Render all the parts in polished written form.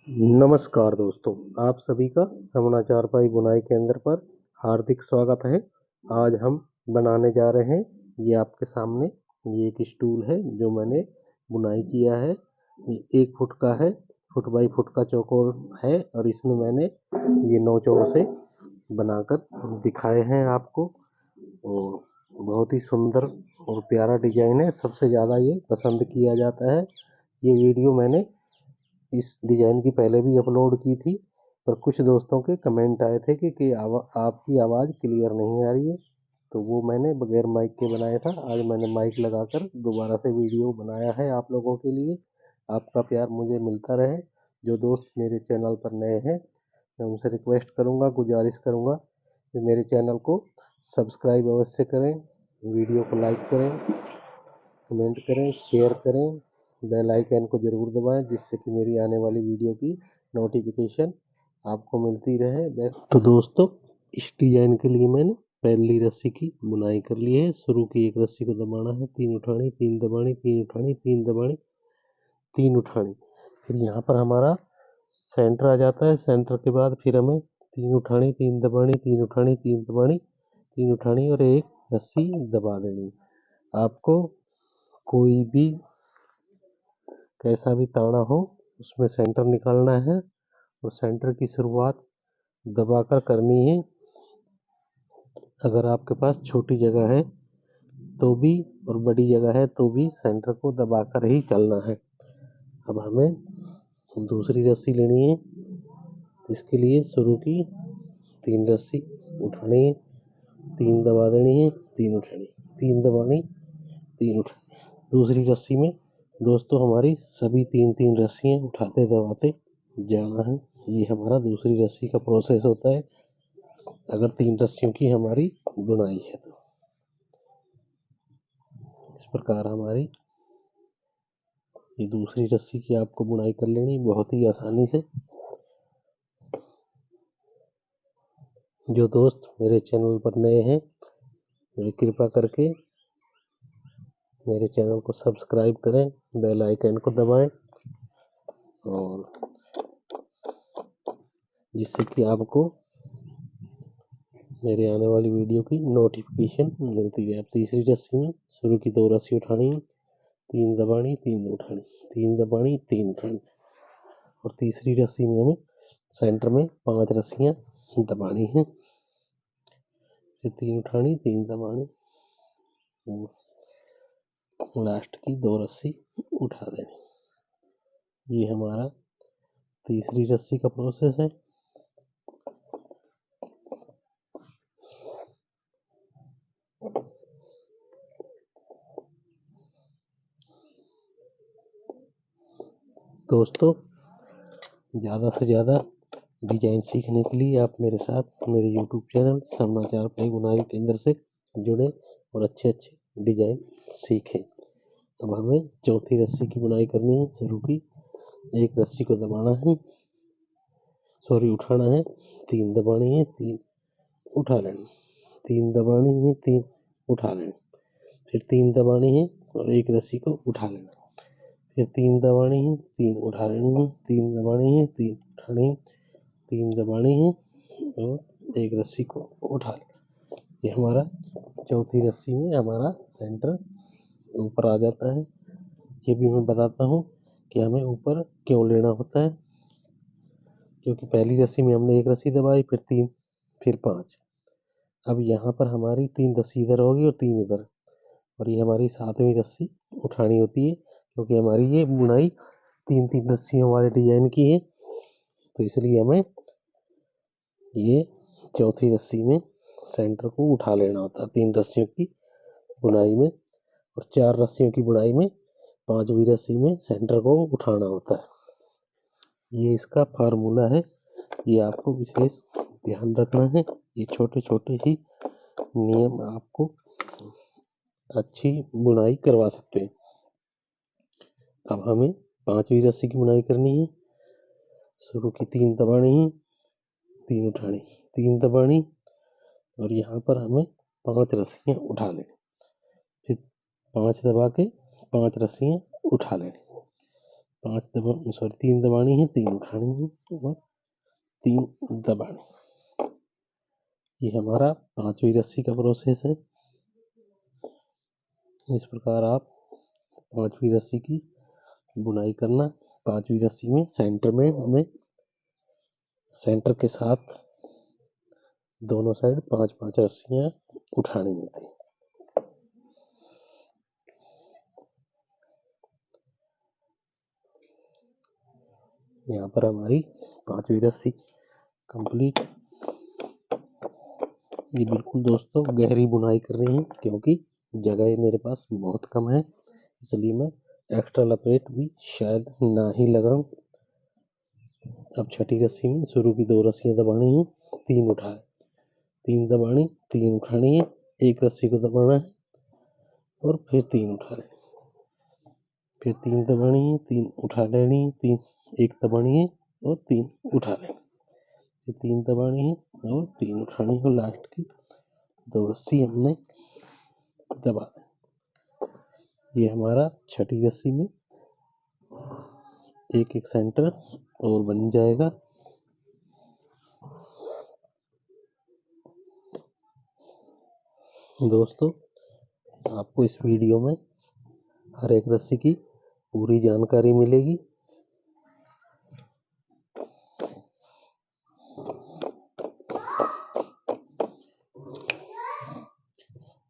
नमस्कार दोस्तों, आप सभी का समना चारपाई बुनाई केंद्र पर हार्दिक स्वागत है। आज हम बनाने जा रहे हैं, ये आपके सामने ये एक स्टूल है जो मैंने बुनाई किया है। ये 1 फुट का है, फुट बाई फुट का चौकोर है और इसमें मैंने ये 9 चौरसे बनाकर दिखाए हैं आपको। और बहुत ही सुंदर और प्यारा डिजाइन है। सबसे ज़्यादा ये पसंद किया जाता है। ये वीडियो मैंने इस डिजाइन की पहले भी अपलोड की थी, पर कुछ दोस्तों के कमेंट आए थे कि आपकी आवाज़ क्लियर नहीं आ रही है, तो वो मैंने बगैर माइक के बनाया था। आज मैंने माइक लगाकर दोबारा से वीडियो बनाया है आप लोगों के लिए। आपका प्यार मुझे मिलता रहे। जो दोस्त मेरे चैनल पर नए हैं, मैं उनसे रिक्वेस्ट करूँगा, गुजारिश करूँगा कि मेरे चैनल को सब्सक्राइब अवश्य करें, वीडियो को लाइक करें, कमेंट करें, शेयर करें, बेल आइकन को ज़रूर दबाएं जिससे कि मेरी आने वाली वीडियो की नोटिफिकेशन आपको मिलती रहे। तो दोस्तों, इस डिजाइन के लिए मैंने पहली रस्सी की बुनाई कर ली है। शुरू की एक रस्सी को दबाना है, 3 उठानी, 3 दबानी, 3 उठानी, 3 दबानी, 3 उठानी। फिर यहाँ पर हमारा सेंटर आ जाता है। सेंटर के बाद फिर हमें 3 उठानी, 3 दबानी, 3 उठानी, 3 दबानी, 3 उठानी और एक रस्सी दबा देनी। आपको कोई भी कैसा भी ताना हो उसमें सेंटर निकालना है और सेंटर की शुरुआत दबाकर करनी है। अगर आपके पास छोटी जगह है तो भी और बड़ी जगह है तो भी सेंटर को दबाकर ही चलना है। अब हमें दूसरी रस्सी लेनी है। इसके लिए शुरू की 3 रस्सी उठानी है, 3 दबा देनी है, 3 उठानी, 3 दबानी, 3 उठानी। दूसरी रस्सी में दोस्तों हमारी सभी 3-3 रस्सियाँ उठाते दबाते जाना है। ये हमारा दूसरी रस्सी का प्रोसेस होता है अगर 3 रस्सियों की हमारी बुनाई है तो। इस प्रकार हमारी ये दूसरी रस्सी की आपको बुनाई कर लेनी बहुत ही आसानी से। जो दोस्त मेरे चैनल पर नए हैं, मेरी कृपा करके मेरे चैनल को सब्सक्राइब करें, बेल आइकन को दबाएं और जिससे कि आपको मेरे आने वाली वीडियो की नोटिफिकेशन मिलती है। अब तीसरी रस्सी में शुरू की 2 रस्सी उठानी, 3 दबानी, 3 उठानी, 3 दबानी, 3 उठानी और तीसरी रस्सी में हमें सेंटर में 5 रस्सियाँ दबानी है। फिर 3 उठानी, 3 दबानी, लास्ट की 2 रस्सी उठा देनी। ये हमारा तीसरी रस्सी का प्रोसेस है। दोस्तों, ज़्यादा से ज़्यादा डिजाइन सीखने के लिए आप मेरे साथ मेरे यूट्यूब चैनल समना चारपाई बुनाई केंद्र से जुड़े और अच्छे डिजाइन सीखें। अब हमें चौथी रस्सी की बुनाई करनी है। शुरू की एक रस्सी को दबाना है, उठाना है, 3 दबानी है, 3 उठा लेनी, 3 दबानी है, 3 उठा लेनी, फिर 3 दबानी है और एक रस्सी को उठा लेना, फिर 3 दबानी है, 3 उठा लेनी है, 3 दबानी है, 3 उठानी है, 3 दबानी है और एक रस्सी को उठा लेना। ये हमारा चौथी रस्सी में हमारा सेंटर ऊपर आ जाता है। ये भी मैं बताता हूँ कि हमें ऊपर क्यों लेना होता है, क्योंकि पहली रस्सी में हमने एक रस्सी दबाई, फिर 3, फिर 5। अब यहाँ पर हमारी 3 रस्सी इधर होगी और 3 इधर, और ये हमारी 7वीं रस्सी उठानी होती है क्योंकि हमारी ये बुनाई 3-3 रस्सियों वाले डिजाइन की है। तो इसलिए हमें ये चौथी रस्सी में सेंटर को उठा लेना होता है 3 रस्सियों की बुनाई में, और 4 रस्सियों की बुनाई में 5वीं रस्सी में सेंटर को उठाना होता है। ये इसका फार्मूला है, ये आपको विशेष ध्यान रखना है। ये छोटे छोटे ही नियम आपको अच्छी बुनाई करवा सकते हैं। अब हमें 5वीं रस्सी की बुनाई करनी है। शुरू की 3 दबानी है, 3 उठानी, 3 दबानी और यहाँ पर हमें 5 रस्सियाँ उठा लेनी, फिर 5 दबा के 5 रस्सियाँ उठा लेनी, तीन दबानी है, 3 उठानी है और 3 दबानी। ये हमारा 5वीं रस्सी का प्रोसेस है। इस प्रकार आप 5वीं रस्सी की बुनाई करना। 5वीं रस्सी में सेंटर में हमें सेंटर के साथ दोनों साइड 5-5 रस्सियां उठानी होती है। यहाँ पर हमारी 5वीं रस्सी कंप्लीट। ये बिल्कुल दोस्तों गहरी बुनाई कर रही है, क्योंकि जगह मेरे पास बहुत कम है, इसलिए मैं एक्स्ट्रा लपेट भी शायद ना ही लगाऊं। अब छठी रस्सी में शुरू की 2 रस्सियां दबानी है, 3 उठाए, 3 दबानी, 3 उठानी है, एक रस्सी को दबाना है और फिर 3 उठा लेनी, फिर 3 दबानी है, 3 उठा लेनी, 3 एक दबानी है और 3 उठा लेनी, फिर 3 दबानी है और 3 उठानी है। लास्ट की 2 रस्सी हमने दबा दी। ये हमारा छठी रस्सी में एक सेंटर और बन जाएगा। दोस्तों, आपको इस वीडियो में हर एक रस्सी की पूरी जानकारी मिलेगी।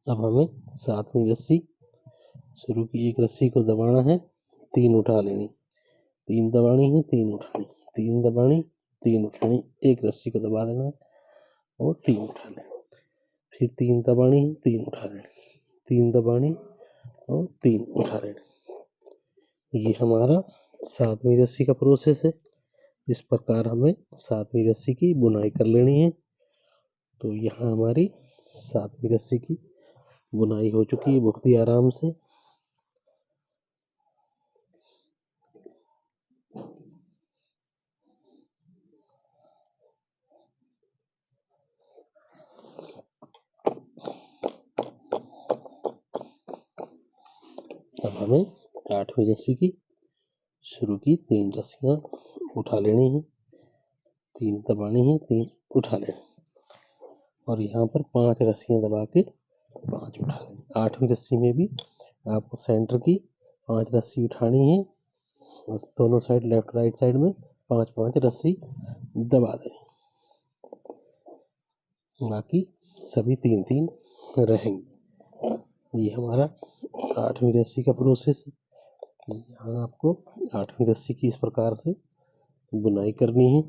अब हमें 7वीं रस्सी शुरू की एक रस्सी को दबाना है, 3 उठा लेनी, 3 दबानी है, 3 उठानी, 3 दबानी, 3 उठानी, एक रस्सी को दबा देना और 3 उठा लेना, फिर 3 दबानी है, 3 उठा लेना, 3 दबानी और 3 उठा लेना। ये हमारा 7वीं रस्सी का प्रोसेस है। इस प्रकार हमें 7वीं रस्सी की बुनाई कर लेनी है। तो यहाँ हमारी 7वीं रस्सी की बुनाई हो चुकी है बहुत ही आराम से। अब हमें 8वीं रस्सी की शुरू की 3 रस्सियां उठा लेनी है, 3 दबानी है, 3 उठा लेनी और यहाँ पर 5 रस्सियां दबा के 5 उठा लेनी। 8वीं रस्सी में भी आपको सेंटर की 5 रस्सी उठानी है, दोनों साइड लेफ्ट राइट साइड में 5-5 रस्सी दबा देनी, बाकी सभी 3-3 रहेंगे। ये हमारा 8वीं रस्सी का प्रोसेस है। यहाँ आपको 8वीं रस्सी की इस प्रकार से बुनाई करनी है।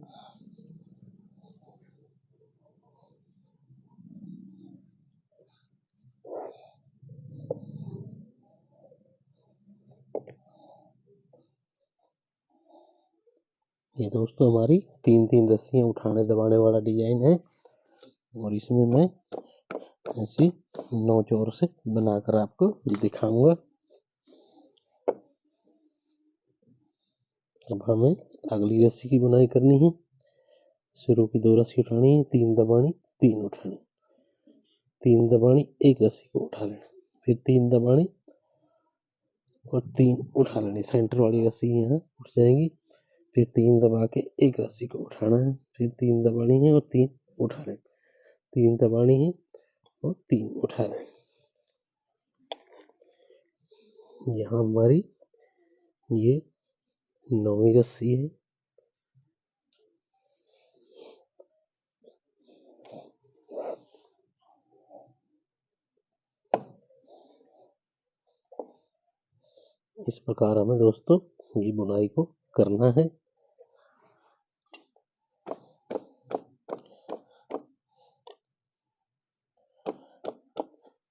ये दोस्तों हमारी 3-3 रस्सियां उठाने दबाने वाला डिजाइन है और इसमें मैं ऐसी नोच ओर से बनाकर आपको दिखाऊंगा। अब हमें अगली रस्सी की बुनाई करनी है। शुरू की 2 रस्सी उठानी है, 3 दबानी, 3 उठानी, 3 दबानी, एक रस्सी को उठा लेना, फिर 3 दबानी और 3 उठा लेनी। सेंटर वाली रस्सी यहाँ उठ जाएगी, फिर 3 दबा के एक रस्सी को उठाना है, फिर 3 दबानी है और 3 उठा लेना, 3 दबानी है और 3 उठा लेना। यहाँ हमारी ये 9वीं रस्सी है। इस प्रकार हमें दोस्तों ये बुनाई को करना है।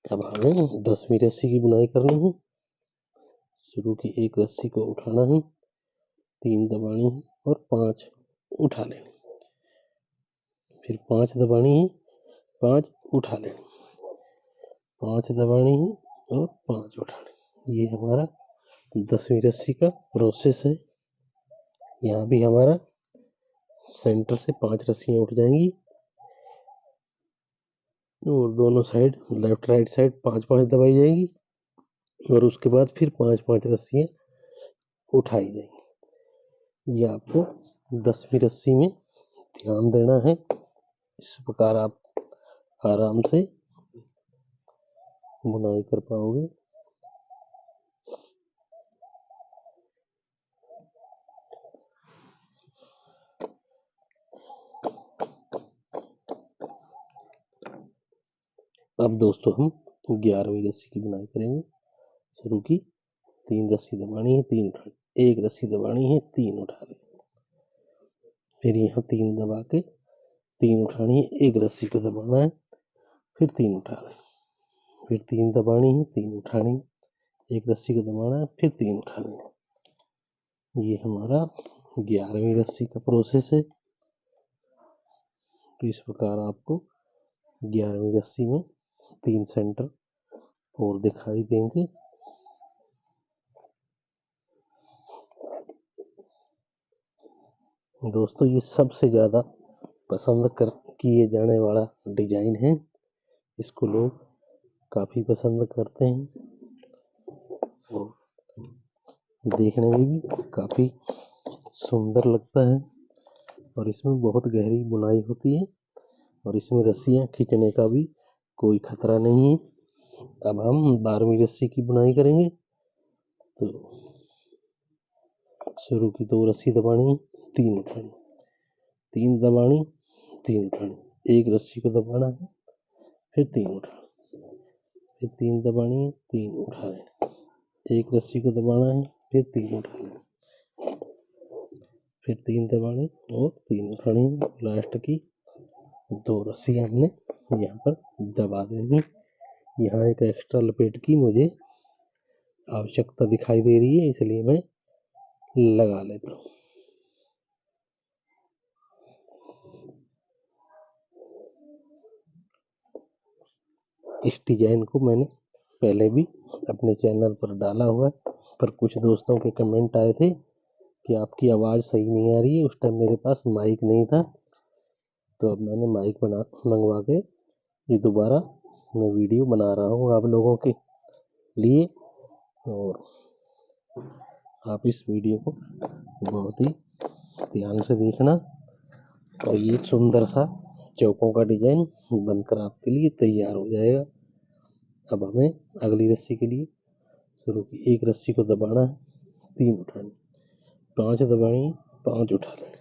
अब हमें 10वीं रस्सी की बुनाई करनी है। शुरू की एक रस्सी को उठाना है, 3 दबानी है और 5 उठा लेनी, फिर 5 दबानी है, 5 उठा लेनी, 5 दबानी है और 5 उठा लेनी। ये हमारा 10वीं रस्सी का प्रोसेस है। यहाँ भी हमारा सेंटर से 5 रस्सियां उठ जाएंगी और दोनों साइड लेफ्ट राइट साइड 5-5 दबाई जाएगी और उसके बाद फिर 5-5 रस्सियां उठाई जाएंगी। ये आपको 10वीं रस्सी में ध्यान देना है। इस प्रकार आप आराम से बुनाई कर पाओगे। अब दोस्तों हम 11वीं रस्सी की बुनाई करेंगे। शुरू की 3 रस्सी दबानी है, 3 उठानी, 1 रस्सी दबानी है, 3 उठानी, फिर यहाँ 3 दबा के 3 उठानी है, 1 रस्सी को दबाना है, फिर 3 उठाना है, फिर 3 दबानी है, 3 उठानी है, 1 रस्सी को दबाना है, फिर 3 उठानी है। ये हमारा 11वीं रस्सी का प्रोसेस है। तो इस प्रकार आपको 11वीं रस्सी में 3 सेंटर और दिखाई देंगे। दोस्तों ये सबसे ज़्यादा पसंद किए जाने वाला डिजाइन है। इसको लोग काफ़ी पसंद करते हैं और देखने में भी काफ़ी सुंदर लगता है और इसमें बहुत गहरी बुनाई होती है और इसमें रस्सियाँ खींचने का भी कोई खतरा नहीं है। अब हम 12वीं रस्सी की बुनाई करेंगे। तो शुरू की 2 रस्सी दबानी, 3 उठानी, 3 दबानी, 3 उठानी, 1 रस्सी को दबाना है, फिर 3 उठाना, फिर 3 दबानी है, 3 उठाने, 1 रस्सी को दबाना है, फिर 3 उठाने, फिर 3 दबानी और 3 उठानी। लास्ट की 2 रस्सी हमने यहाँ पर दबा देनी। यहाँ एक एक्स्ट्रा लपेट की मुझे आवश्यकता दिखाई दे रही है, इसलिए मैं लगा लेता हूँ। इस डिजाइन को मैंने पहले भी अपने चैनल पर डाला हुआ है, पर कुछ दोस्तों के कमेंट आए थे कि आपकी आवाज़ सही नहीं आ रही है। उस टाइम मेरे पास माइक नहीं था, तो अब मैंने माइक मंगवा के ये दोबारा मैं वीडियो बना रहा हूँ आप लोगों के लिए। और आप इस वीडियो को बहुत ही ध्यान से देखना। और ये सुंदर सा चौकों का डिजाइन बनकर आपके लिए तैयार हो जाएगा। अब हमें अगली रस्सी के लिए शुरू की 1 रस्सी को दबाना है, 3 उठानी, 5 दबानी, 5 उठा लें,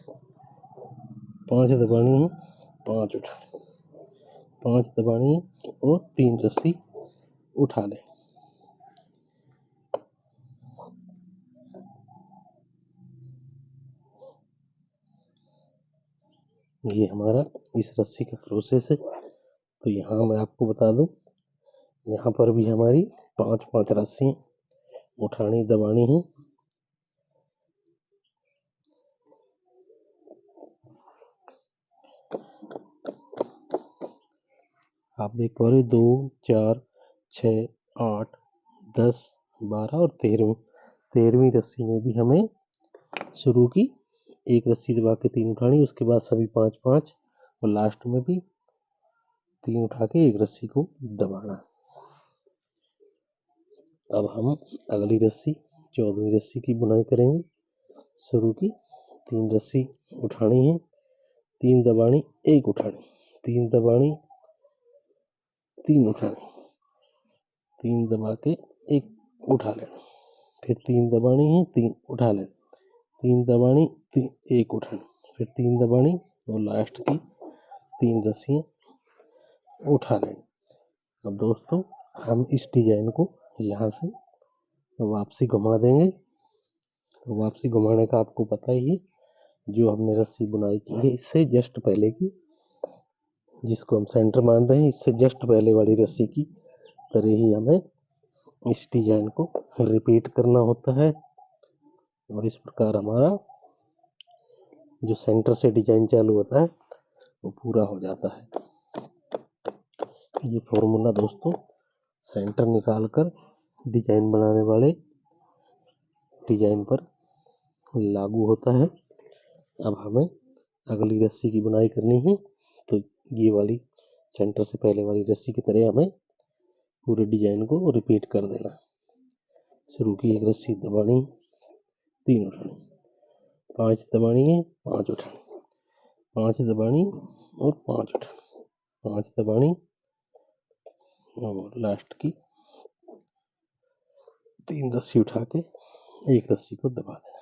5 दबानी है, 5 उठा लें, 5 दबानी है और 3 रस्सी उठा लें। ये हमारा इस रस्सी का प्रोसेस है। तो यहाँ मैं आपको बता दूं, यहाँ पर भी हमारी 5-5 रस्सी उठानी दबानी है। आप देख पा रहे 2, 4, 6, 8, 10, 12 और 13वीं रस्सी में भी हमें शुरू की 1 रस्सी दबा के 3 उठानी, उसके बाद सभी 5-5 और लास्ट में भी 3 उठा के 1 रस्सी को दबाना। अब हम अगली रस्सी 14वीं रस्सी की बुनाई करेंगे। शुरू की 3 रस्सी उठानी है, 3 दबानी, 1 उठानी, 3 दबानी, 3 उठानी, 3 दबा के 1 उठा लेना, फिर 3 दबानी है, 3 उठा लेना, 3 दबानी, 1 उठानी, फिर 3 दबानी और लास्ट की 3 रस्सियाँ उठा लेनी। अब दोस्तों हम इस डिजाइन को यहाँ से वापसी घुमा देंगे। तो वापसी घुमाने का आपको पता ही है, जो हमने रस्सी बुनाई की है इससे जस्ट पहले की, जिसको हम सेंटर मान रहे हैं, इससे जस्ट पहले वाली रस्सी की तरह ही हमें इस डिजाइन को रिपीट करना होता है। और इस प्रकार हमारा जो सेंटर से डिजाइन चालू होता है वो पूरा हो जाता है। ये फॉर्मूला दोस्तों सेंटर निकालकर डिजाइन बनाने वाले डिजाइन पर लागू होता है। अब हमें अगली रस्सी की बुनाई करनी है, तो ये वाली सेंटर से पहले वाली रस्सी की तरह हमें पूरे डिजाइन को रिपीट कर देना। शुरू की 1 रस्सी दबानी, 3 उठानी, 5 दबानी है, 5 उठानी, 5 दबानी और 5 उठानी, 5 दबानी और लास्ट की 3 रस्सी उठा के एक रस्सी को दबा देना।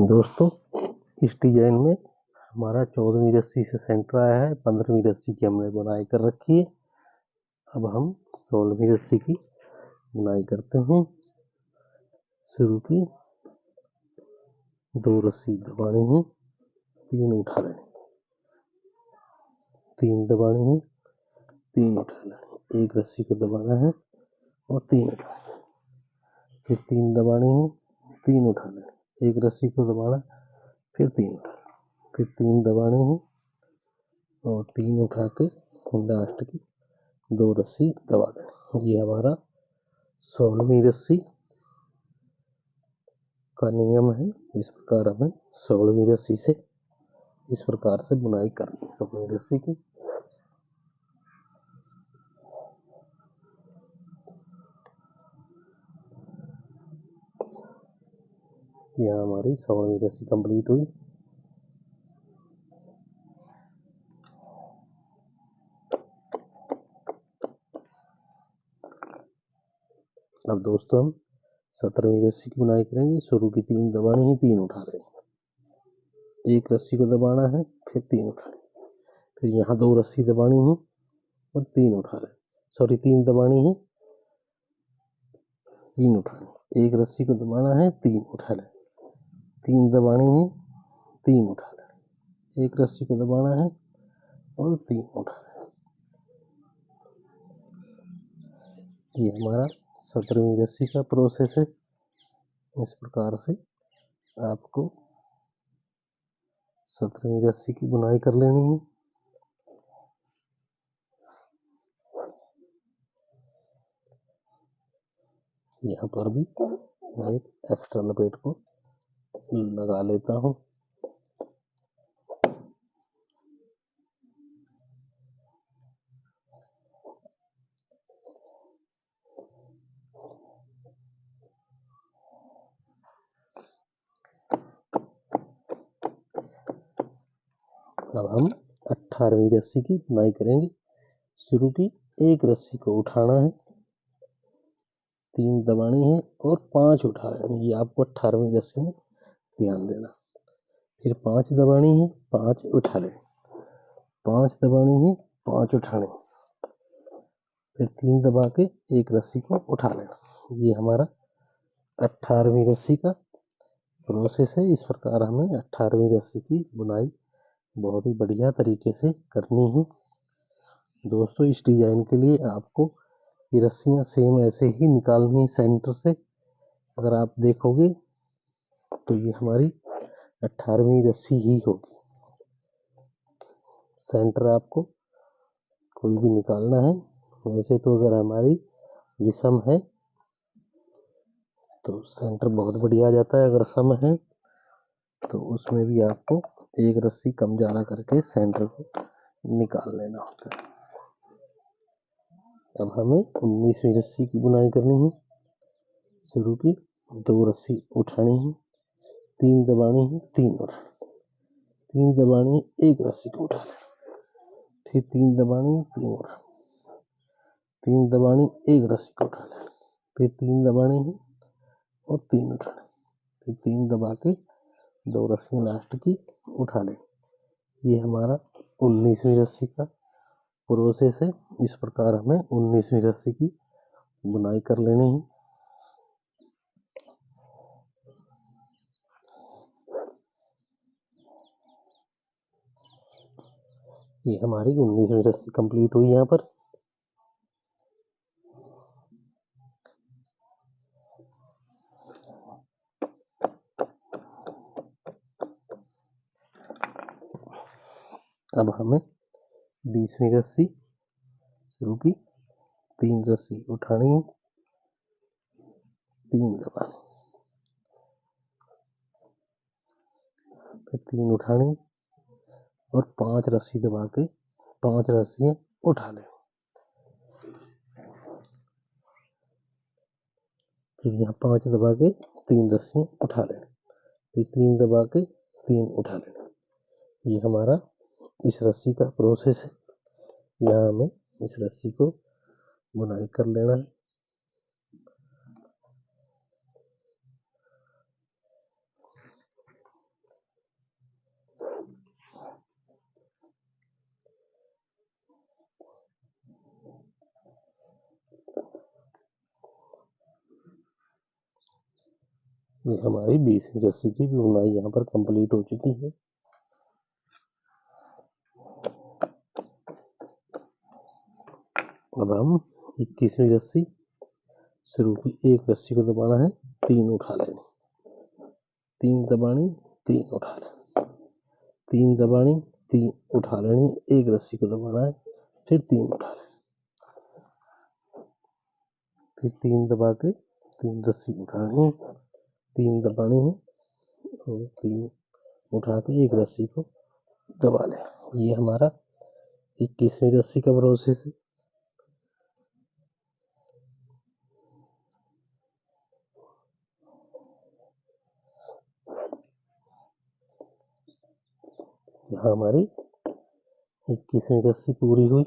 दोस्तों, इस डिजाइन में हमारा 14वीं रस्सी से सेंटर आया है, 15वीं रस्सी की हमने बुनाई कर रखी है। अब हम 16वीं रस्सी की बुनाई करते हैं। शुरू की 2 रस्सी दबानी है, 3 उठा लेनी, 3 दबानी है, 3 उठा लेनी, एक रस्सी को दबाना है और 3 उठा लेनी, फिर 3 दबानी है, 3 उठा लेनी, एक रस्सी को दबाना, फिर 3 उठा लेनी, फिर 3 दबानी है और 3 उठा के लास्ट की 2 रस्सी दबा दें। ये हमारा 16वीं रस्सी का नियम है। इस प्रकार हमें 16वीं रस्सी से इस प्रकार से बुनाई करनी है 16वीं रस्सी की। यहाँ हमारी 16वीं रस्सी कंप्लीट हुई। अब दोस्तों हम 17वीं रस्सी की बुनाई करेंगे। शुरू की 3 दबानी है, 3 उठा लेंगे, एक रस्सी को दबाना है, फिर 3 उठा लेंगे, फिर यहाँ 2 रस्सी दबानी है और 3 उठा लेंगे, सॉरी 3 दबानी है, 3 उठा लेंगे, एक रस्सी को दबाना है, 3 उठा लेंगे, 3 दबानी है, 3 उठा लेंगे, एक रस्सी को दबाना है और 3 उठा लेंगे। ये हमारा 17वीं रस्सी का प्रोसेस है। इस प्रकार से आपको 17वीं रस्सी की बुनाई कर लेनी है। यहाँ पर भी मैं एक एक्स्ट्रा लपेट को लगा लेता हूँ। अब हम 18वीं रस्सी की बुनाई करेंगे। शुरू की एक रस्सी को उठाना है, 3 दबानी है और 5 उठा लेनी है। ये आपको 18वीं रस्सी में ध्यान देना। फिर 5 दबानी है, 5 उठा लेनी, 5 दबानी है, 5 उठाने, फिर 3 दबा के एक रस्सी को उठा लेना। ये हमारा 18वीं रस्सी का प्रोसेस है। इस प्रकार हमें 18वीं रस्सी की बुनाई बहुत ही बढ़िया तरीके से करनी है। दोस्तों, इस डिजाइन के लिए आपको ये रस्सियाँ सेम ऐसे ही निकालनी है सेंटर से। अगर आप देखोगे तो ये हमारी 18वीं रस्सी ही होगी। सेंटर आपको कोई भी निकालना है। वैसे तो अगर हमारी विषम है तो सेंटर बहुत बढ़िया आ जाता है, अगर सम है तो उसमें भी आपको एक रस्सी कम ज्यादा करके सेंटर को निकाल लेना होता है। अब हमें 19वीं रस्सी की बुनाई करनी है। शुरू की 2 रस्सी उठानी है, 3 दबानी है, 3 उठानी, 3 दबानी है, एक रस्सी को उठा लेना, फिर 3 दबानी है, 3 उठानी, 3 दबानी, एक रस्सी को उठा लेना, फिर 3 दबानी है और 3 उठानी, फिर 3 दबा के 2 रस्सी लास्ट की उठा लें। ये हमारा 19वीं रस्सी का प्रोसेस है। इस प्रकार हमें 19वीं रस्सी की बुनाई कर लेनी है। ये हमारी 19वीं रस्सी कंप्लीट हुई। यहाँ पर अब हमें 20वीं रस्सी शुरू की 3 रस्सी उठानी है, 3 दबानी, फिर 3 उठानी और 5 रस्सी दबा के 5 रस्सियाँ उठा लें। फिर यहाँ 5 दबा के 3 रस्सियाँ उठा लें, फिर 3 दबा के 3 उठा लें। ये हमारा इस रस्सी का प्रोसेस है। यहाँ हमें इस रस्सी को बुनाई कर लेना है। ये हमारी 20वीं रस्सी की बुनाई यहाँ पर कंप्लीट हो चुकी है। अब हम 21वीं रस्सी शुरू की, एक रस्सी को दबाना है, 3 उठा लेने, 3 दबानी, 3 उठा लेने, 3 दबानी, 3 उठा लेनी, एक रस्सी को दबाना है, फिर 3 उठा लेने, फिर 3 दबा के 3 रस्सी उठानी, 3 दबानी है और 3 उठा के एक रस्सी को दबा लें। ये हमारा 21वीं रस्सी का प्रोसेस है। यहाँ हमारी 21वीं रस्सी पूरी हुई।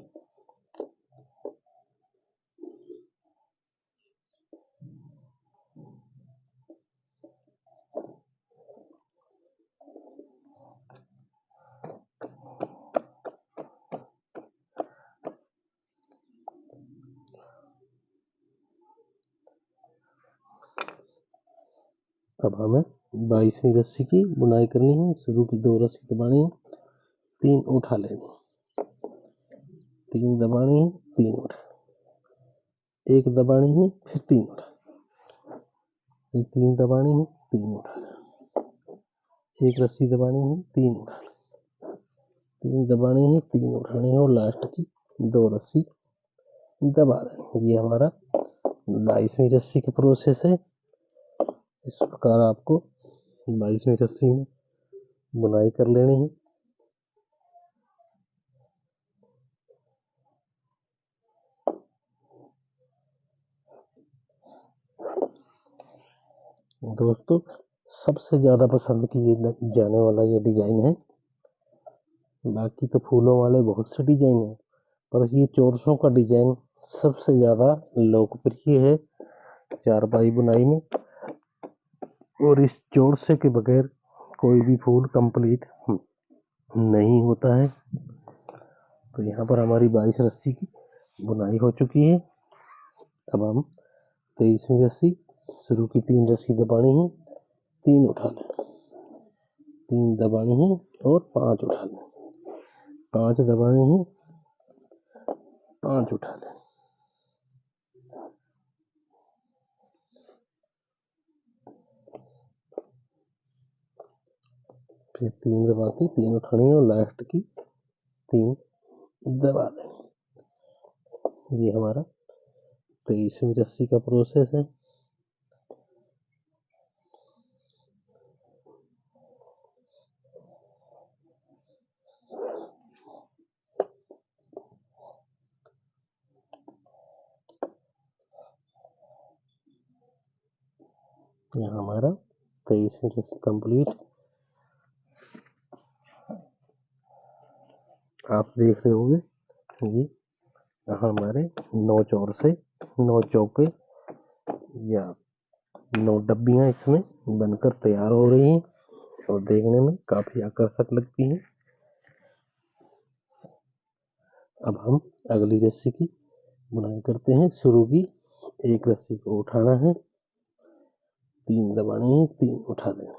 अब हमें 22वीं रस्सी की बुनाई करनी है। शुरू की 2 रस्सी दबानी है, 3 उठा लेनी, 3 दबानी है, 3 उठा, 1 दबानी है, फिर 3 उठा, फिर 3 दबानी है, 3 उठा, 1 रस्सी दबानी है, 3 उठा, 3 दबानी है, 3 उठानी है और लास्ट की 2 रस्सी दबा दें। ये हमारा 22वीं रस्सी का प्रोसेस है। इस प्रकार आपको 22वीं रस्सी में बुनाई कर लेनी है। दोस्तों, सबसे ज़्यादा पसंद किए जाने वाला ये डिज़ाइन है। बाकी तो फूलों वाले बहुत से डिज़ाइन हैं, पर ये चोरसों का डिज़ाइन सबसे ज़्यादा लोकप्रिय है चारपाई बुनाई में। और इस चोरसे के बगैर कोई भी फूल कंप्लीट नहीं होता है। तो यहाँ पर हमारी 22 रस्सी की बुनाई हो चुकी है। अब हम 23वीं रस्सी शुरू की 3 रस्सी दबानी है, 3 उठा लें, 3 दबानी है और 5 उठा लें, 5 दबानी है, 5 उठा लें, फिर 3 दबा के 3 उठानी है और लास्ट की 3 दबा दें। ये हमारा 23वीं रस्सी का प्रोसेस है। यहाँ हमारा 23वीं रस्सी कंप्लीट। आप देख रहे होंगे ये यहाँ हमारे 9 चौर से 9 चौके या 9 डब्बियाँ इसमें बनकर तैयार हो रही हैं और देखने में काफी आकर्षक लगती हैं। अब हम अगली रस्सी की बुनाई करते हैं। शुरू की 1 रस्सी को उठाना है, 3 दबानी है, 3 उठा दें,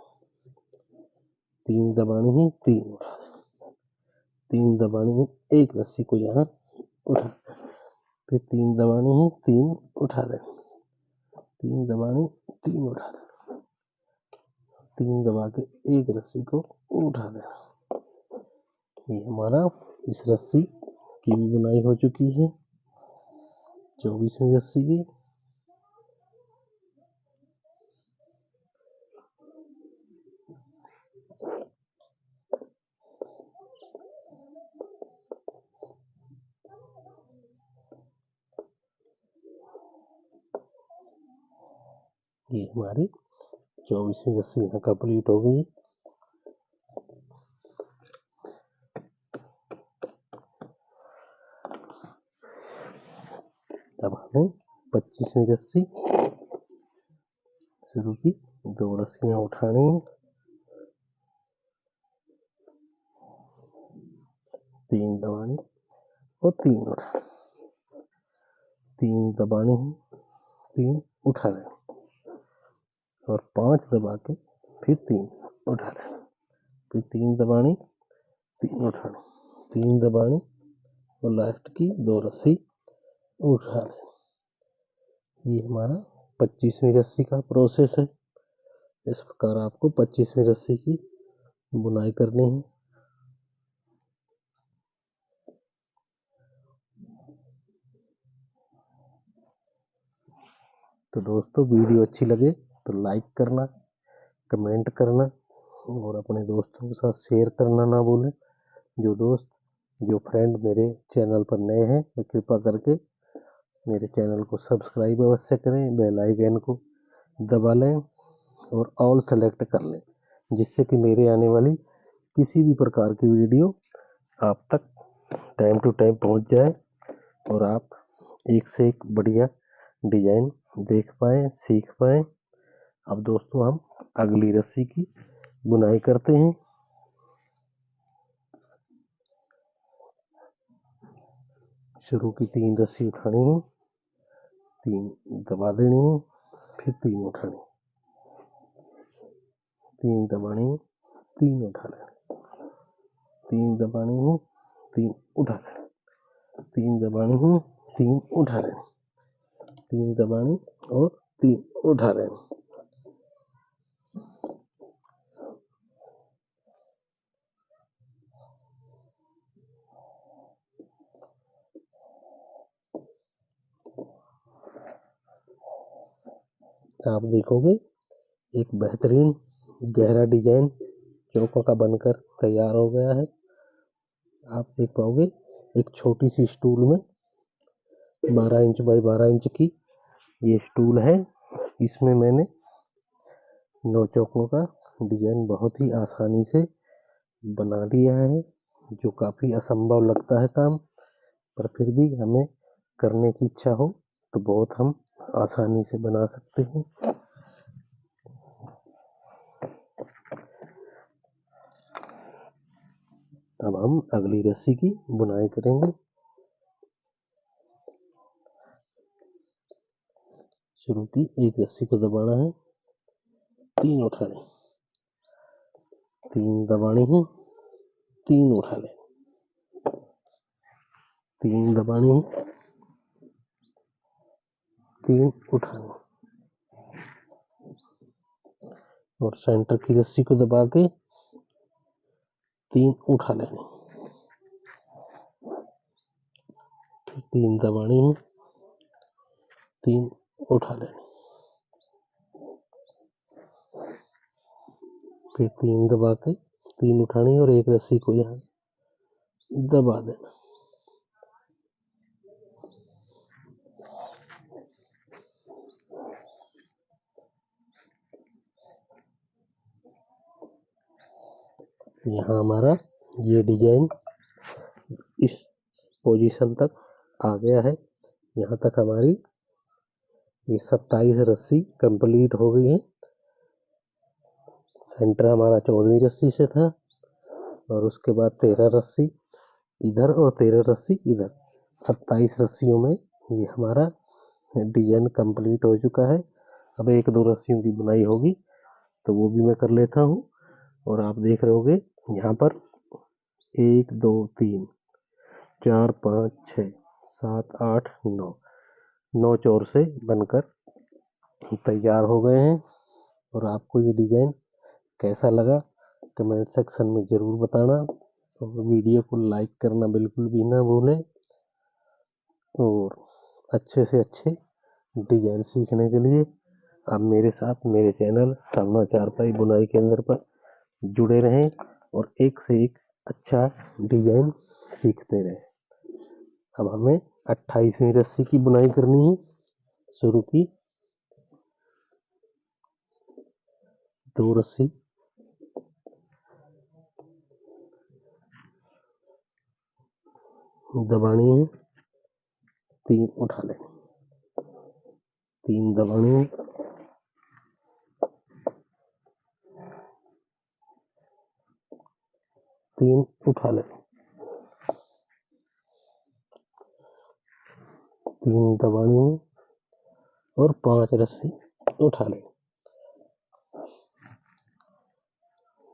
3 दबानी है, 3 उठा दें, 3 दबानी है, 1 रस्सी को यहाँ उठा, फिर 3 दबानी है, 3 उठा दें, 3 दबानी, 3 उठा दें, 3 दबा के 1 रस्सी को उठा दें। ये हमारा इस रस्सी की भी बुनाई हो चुकी है। 24वीं रस्सी की। ये हमारी 24वीं रस्सी यहाँ कंप्लीट हो गई। अब हमें 25वीं रस्सी शुरू की 2 रस्सियां उठानी है, 3 दबानी और 3 उठानी, 3 दबानी है, 3 उठा लें और 5 दबा के फिर 3 उठा लें, फिर 3 दबानी, 3 उठानी, 3 दबानी और लास्ट की 2 रस्सी उठा लें। ये हमारा 25वीं रस्सी का प्रोसेस है। इस प्रकार आपको 25वीं रस्सी की बुनाई करनी है। तो दोस्तों वीडियो अच्छी लगे तो लाइक करना, कमेंट करना और अपने दोस्तों के साथ शेयर करना ना भूलें। जो फ्रेंड मेरे चैनल पर नए हैं वो कृपा करके मेरे चैनल को सब्सक्राइब अवश्य करें, बेल आइकन को दबा लें और ऑल सेलेक्ट कर लें, जिससे कि मेरे आने वाली किसी भी प्रकार की वीडियो आप तक टाइम टू टाइम पहुंच जाए और आप एक से एक बढ़िया डिजाइन देख पाएँ, सीख पाएँ। अब दोस्तों हम अगली रस्सी की बुनाई करते हैं। शुरू की 3 रस्सी उठानी है, 3 दबा देनी है, फिर 3 उठानी, 3 दबानी है, 3 उठा लेनी, 3 दबानी है, 3 उठा लेनी, 3 दबानी है, 3 उठा लेनी, 3 दबानी और 3 उठा लेनी। आप देखोगे एक बेहतरीन गहरा डिजाइन चौकों का बनकर तैयार हो गया है। आप देख पाओगे एक छोटी सी स्टूल में 12 इंच बाई 12 इंच की ये स्टूल है। इसमें मैंने 9 चौकों का डिजाइन बहुत ही आसानी से बना लिया है, जो काफ़ी असंभव लगता है काम, पर फिर भी हमें करने की इच्छा हो तो बहुत हम आसानी से बना सकते हैं। अब हम अगली रस्सी की बुनाई करेंगे। शुरू की 1 रस्सी को दबाना है, 3 उठाने, 3 दबानी है, 3 उठा लें, 3 दबानी है, 3 उठानी और सेंटर की रस्सी को दबा के 3 उठा लेनी, फिर 3 दबानी है, 3 उठा लेनी, फिर 3 दबा के 3 उठानी और 1 रस्सी को यहाँ दबा देना। यहाँ हमारा ये डिजाइन इस पोजीशन तक आ गया है। यहाँ तक हमारी ये 27 रस्सी कंप्लीट हो गई है। सेंटर हमारा 14वीं रस्सी से था और उसके बाद 13 रस्सी इधर और 13 रस्सी इधर, 27 रस्सियों में ये हमारा डिजाइन कंप्लीट हो चुका है। अब 1-2 रस्सियों की बुनाई होगी तो वो भी मैं कर लेता हूँ और आप देख रहे होगे यहाँ पर 1 2 3 4 5 6 7 8 9 चौर से बनकर तैयार हो गए हैं। और आपको ये डिजाइन कैसा लगा कमेंट सेक्शन में ज़रूर बताना और वीडियो को लाइक करना बिल्कुल भी ना भूलें। और अच्छे से अच्छे डिजाइन सीखने के लिए आप मेरे साथ मेरे चैनल सपना चारपाई बुनाई केंद्र पर जुड़े रहें और एक से एक अच्छा डिजाइन सीखते रहें। अब हमें 28वीं रस्सी की बुनाई करनी है। शुरू की 2 रस्सी दबानी है, 3 उठा लेंगे, 3 दबानी है, 3 उठा लेंगे, 3 दबानी है और 5 रस्सी उठा लेंगे,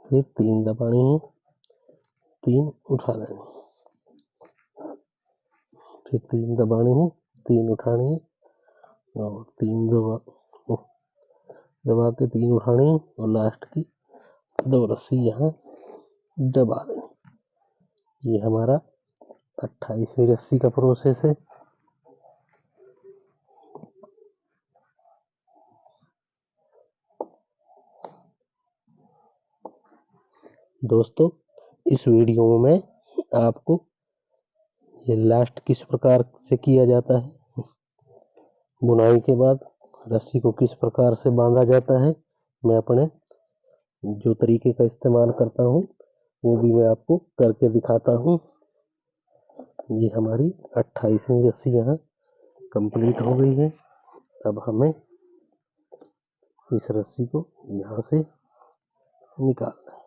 फिर 3 दबानी है, 3 उठा लेंगे, फिर 3 दबानी है, 3 उठानी है और 3 दबा के 3 उठानी है और लास्ट की 2 रस्सी यहाँ दबा देंगे। ये हमारा 28वीं रस्सी का प्रोसेस है। दोस्तों, इस वीडियो में आपको ये लास्ट किस प्रकार से किया जाता है, बुनाई के बाद रस्सी को किस प्रकार से बांधा जाता है, मैं अपने जो तरीके का इस्तेमाल करता हूँ वो भी मैं आपको करके दिखाता हूँ। ये हमारी 28वीं रस्सी यहाँ कंप्लीट हो गई है। अब हमें इस रस्सी को यहाँ से निकालना है।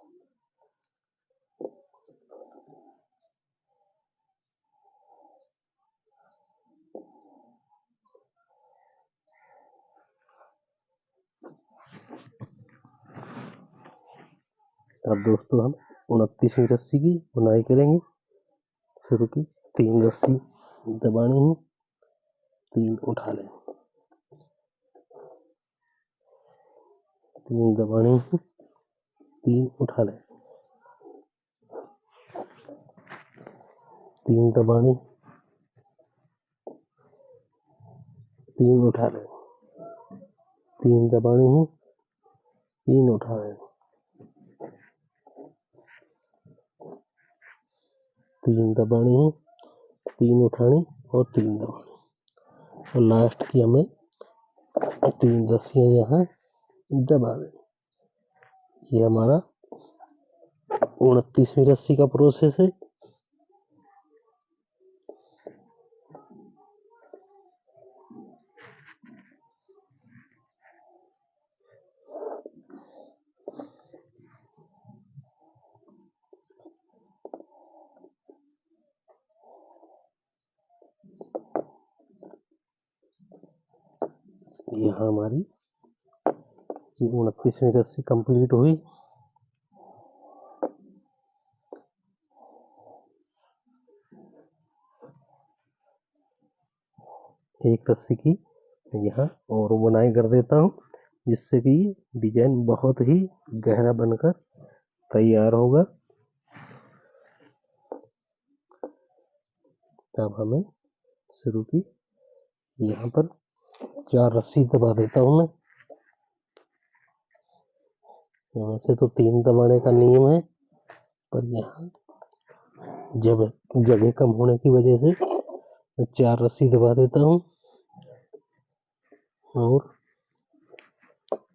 अब दोस्तों हम 29वीं रस्सी की बुनाई करेंगे। शुरू की 3 रस्सी दबानी है, 3 उठा लें, 3 दबानी है, 3 उठा लें, 3 दबानी, 3 उठा लें, 3 दबानी है, 3 उठा लें, 3 दबानी है, 3 उठानी और 3 दबानी और लास्ट की हमें 3 रस्सियां यहाँ दबा दें। ये हमारा 29वीं रस्सी का प्रोसेस है। यहाँ हमारी 29वीं रस्सी कंप्लीट हुई। एक रस्सी की यहाँ और बुनाई कर देता हूँ, जिससे कि डिजाइन बहुत ही गहरा बनकर तैयार होगा। अब हमें शुरू की यहाँ पर 4 रस्सी दबा देता हूँ मैं। वैसे तो 3 दबाने का नियम है, पर यहाँ जब जगह कम होने की वजह से मैं 4 रस्सी दबा देता हूँ और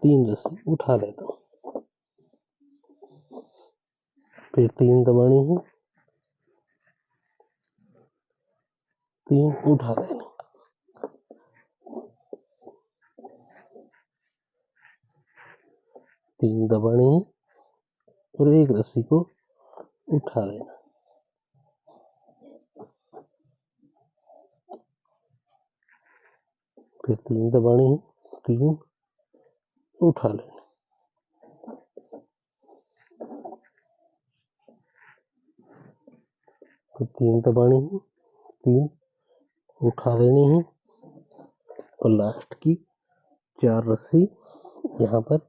3 रस्सी उठा लेता हूँ। फिर 3 दबानी है, 3 उठा लेना, 3 दबानी है और 1 रस्सी को उठा लेना। फिर 3 दबानी है, 3 उठा लेना, फिर 3 दबानी है, 3 उठा देनी है और लास्ट की 4 रस्सी यहाँ पर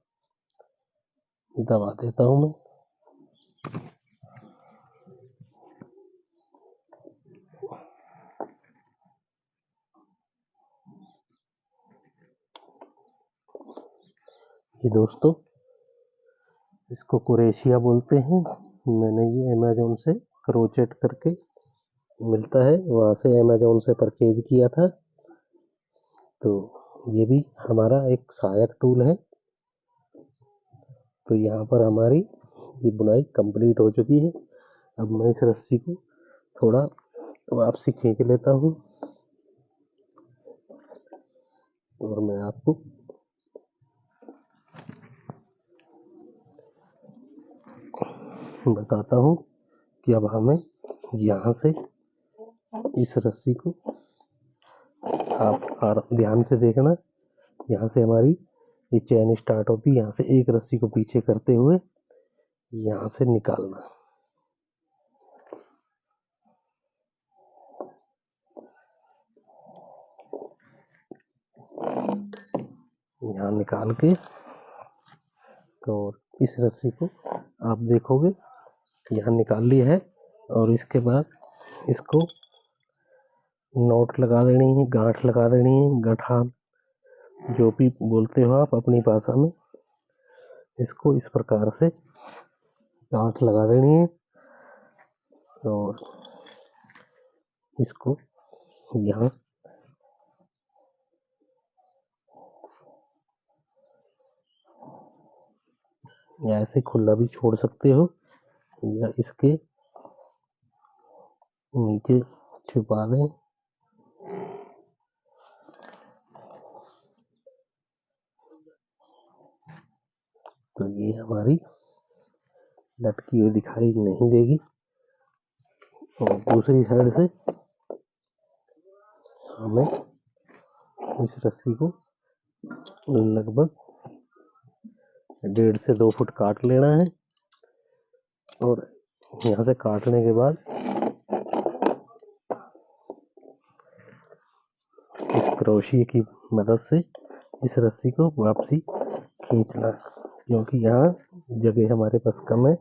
दबा देता हूँ मैं। ये दोस्तों, इसको कुरेशिया बोलते हैं। मैंने ये अमेज़न से क्रोचेट करके मिलता है, वहाँ से अमेज़न से परचेज किया था। तो ये भी हमारा एक सहायक टूल है। तो यहाँ पर हमारी ये बुनाई कंप्लीट हो चुकी है। अब मैं इस रस्सी को थोड़ा वापसी खींच लेता हूँ और मैं आपको बताता हूँ कि अब हमें यहाँ से इस रस्सी को, आप ध्यान से देखना, यहाँ से हमारी ये चैन स्टार्ट होती है। यहाँ से एक रस्सी को पीछे करते हुए यहाँ से निकालना। यहाँ निकाल के तो इस रस्सी को आप देखोगे यहाँ निकाल लिया है। और इसके बाद इसको नोट लगा देनी है, गांठ लगा देनी है, गठान जो भी बोलते हो आप अपनी भाषा में। इसको इस प्रकार से गांठ लगा देनी है और इसको यहाँ या ऐसे खुला भी छोड़ सकते हो या इसके नीचे छुपा दें। तो ये हमारी लटकी हुई दिखाई नहीं देगी। और दूसरी साइड से हमें इस रस्सी को लगभग 1.5 से 2 फुट काट लेना है। और यहाँ से काटने के बाद इस क्रोशिया की मदद से इस रस्सी को वापसी खींचना, क्योंकि यहाँ जगह हमारे पास कम है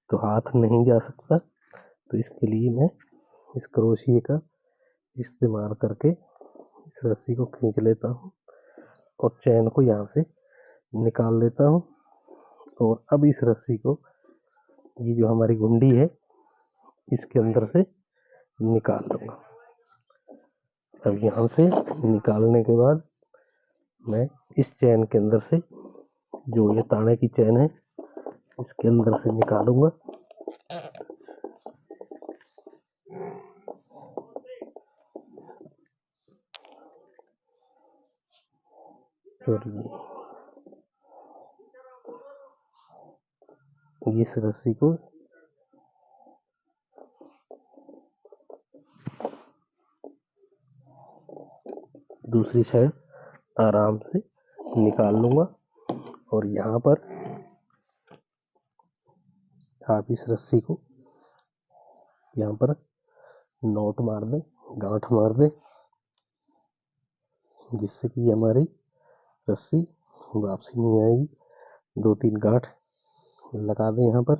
तो हाथ नहीं जा सकता। तो इसके लिए मैं इस क्रोशिया का इस्तेमाल करके इस रस्सी को खींच लेता हूँ और चैन को यहाँ से निकाल लेता हूँ। और अब इस रस्सी को, ये जो हमारी गुंडी है, इसके अंदर से निकाल लूँगा। अब यहाँ से निकालने के बाद मैं इस चैन के अंदर से, जो ये ताने की चैन है, इसके अंदर से निकालूंगा। और इस रस्सी को दूसरी साइड आराम से निकाल लूंगा। और यहाँ पर आप इस रस्सी को यहाँ पर नोट मार दें, गांठ मार दें, जिससे कि हमारी रस्सी वापसी नहीं आएगी। 2-3 गांठ लगा दें यहाँ पर,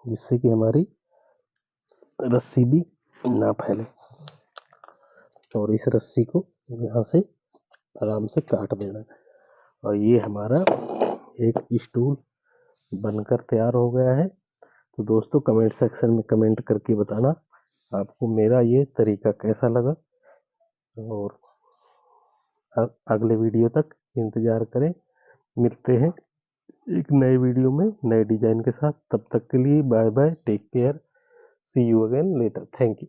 जिससे कि हमारी रस्सी भी ना फैले। और इस रस्सी को यहाँ से आराम से काट देना। और ये हमारा एक स्टूल बनकर तैयार हो गया है। तो दोस्तों कमेंट सेक्शन में कमेंट करके बताना आपको मेरा ये तरीका कैसा लगा। और अगले वीडियो तक इंतज़ार करें। मिलते हैं एक नए वीडियो में नए डिज़ाइन के साथ। तब तक के लिए bye bye, take care, see you again later, thank you.